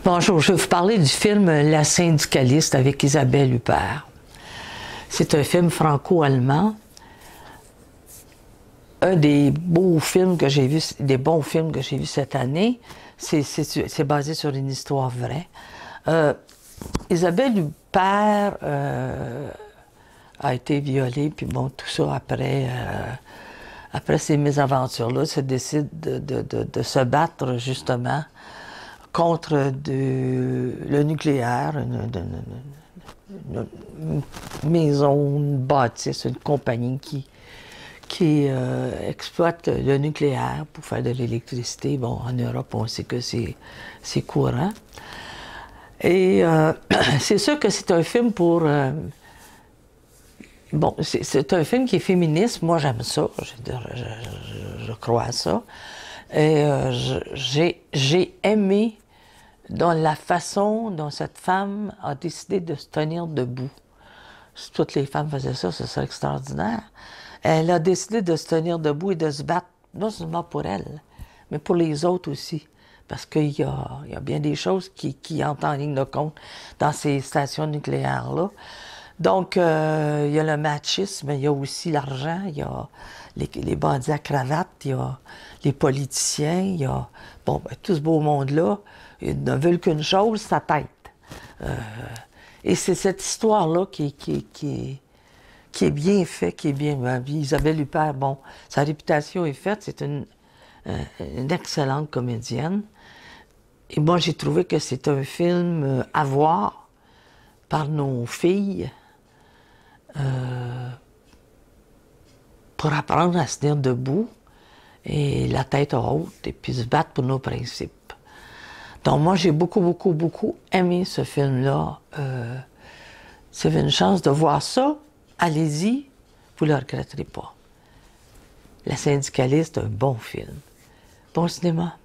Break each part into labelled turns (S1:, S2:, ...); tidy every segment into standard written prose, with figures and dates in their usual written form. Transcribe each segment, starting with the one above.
S1: Bon, je vais vous parler du film La syndicaliste avec Isabelle Huppert. C'est un film franco-allemand. Un des beaux films que j'ai vus, des bons films que j'ai vus cette année, c'est basé sur une histoire vraie. Isabelle Huppert a été violée, puis bon, tout ça après ces mésaventures-là, se décide de se battre justement contre le nucléaire, une maison, une bâtisse, une compagnie qui exploite le nucléaire pour faire de l'électricité. Bon, en Europe, on sait que c'est courant. Et c'est sûr que c'est un film pour... bon, c'est un film qui est féministe. Moi, j'aime ça. Je crois à ça. Et j'ai aimé dans la façon dont cette femme a décidé de se tenir debout. Si toutes les femmes faisaient ça, ce serait extraordinaire. Elle a décidé de se tenir debout et de se battre, non seulement pour elle, mais pour les autres aussi. Parce qu'il y a bien des choses qui entrent en ligne de compte dans ces stations nucléaires-là. Donc, il y a le machisme, il y a aussi l'argent, il y a les bandits à cravate, il y a les politiciens, il y a bon, ben, tout ce beau monde-là. Ils ne veulent qu'une chose, sa tête. Et c'est cette histoire-là qui est bien faite, qui est bien... Isabelle Huppert, bon, sa réputation est faite, c'est une excellente comédienne. Et moi, j'ai trouvé que c'est un film à voir par nos filles pour apprendre à se tenir debout et la tête haute et puis se battre pour nos principes. Donc moi, j'ai beaucoup aimé ce film-là. Si vous avez une chance de voir ça, allez-y, vous ne le regretterez pas. La syndicaliste, un bon film. Bon cinéma.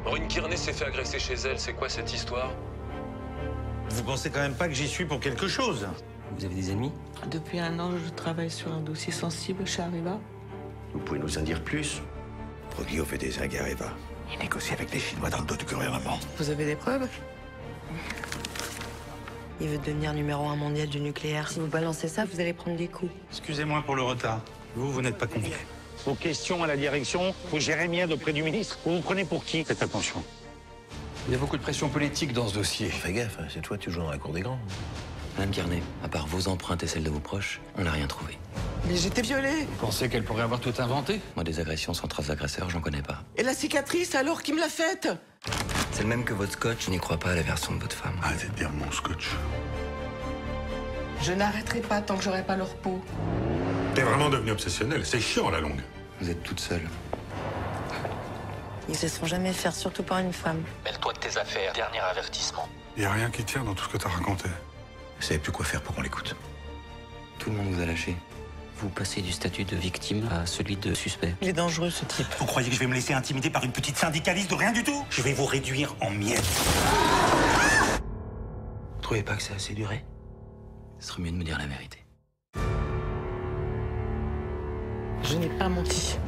S2: Maureen Kearney s'est fait agresser chez elle. C'est quoi cette histoire?
S3: Vous pensez quand même pas que j'y suis pour quelque chose?
S4: Vous avez des ennemis?
S5: Depuis 1 an, je travaille sur un dossier sensible chez Areva.
S6: Vous pouvez nous en dire plus? Proglio fait des ingues à Areva. Il négocie avec les Chinois dans le dos du gouvernement.
S5: Vous avez des preuves?
S7: Il veut devenir numéro 1 mondial du nucléaire. Si vous balancez ça, vous allez prendre des coups.
S3: Excusez-moi pour le retard. Vous n'êtes pas convié.
S8: Vos questions à la direction, vous gérez rien auprès du ministre. Vous vous prenez pour qui?
S3: Faites attention.
S2: Il y a beaucoup de pression politique dans ce dossier.
S6: Fais gaffe, hein, c'est toi qui joues dans la cour des grands.
S4: Madame Kearney, à part vos empreintes et celles de vos proches, on n'a rien trouvé.
S5: Mais j'étais violée.
S2: Vous pensez qu'elle pourrait avoir tout inventé?
S4: Moi, des agressions sans trace d'agresseur, j'en connais pas.
S5: Et la cicatrice, alors, qui me l'a faite?
S4: C'est le même que votre scotch, je n'y crois pas à la version de votre femme.
S6: Arrêtez de dire mon scotch.
S5: Je n'arrêterai pas tant que j'aurai pas leur peau.
S9: T'es vraiment devenu obsessionnel, c'est chiant à la longue.
S4: Vous êtes toute seule.
S7: Ils se laisseront jamais faire, surtout par une femme.
S8: Mêle-toi de tes affaires. Dernier avertissement.
S9: Y a rien qui tient dans tout ce que t'as raconté.
S6: Vous savez plus quoi faire pour qu'on l'écoute.
S4: Tout le monde vous a lâché.
S10: Vous passez du statut de victime à celui de suspect.
S5: Il est dangereux, ce type.
S3: Vous croyez que je vais me laisser intimider par une petite syndicaliste de rien du tout? Je vais vous réduire en miettes.
S4: Vous trouvez pas que c'est assez duré? Ce serait mieux de me dire la vérité.
S5: Je n'ai pas menti.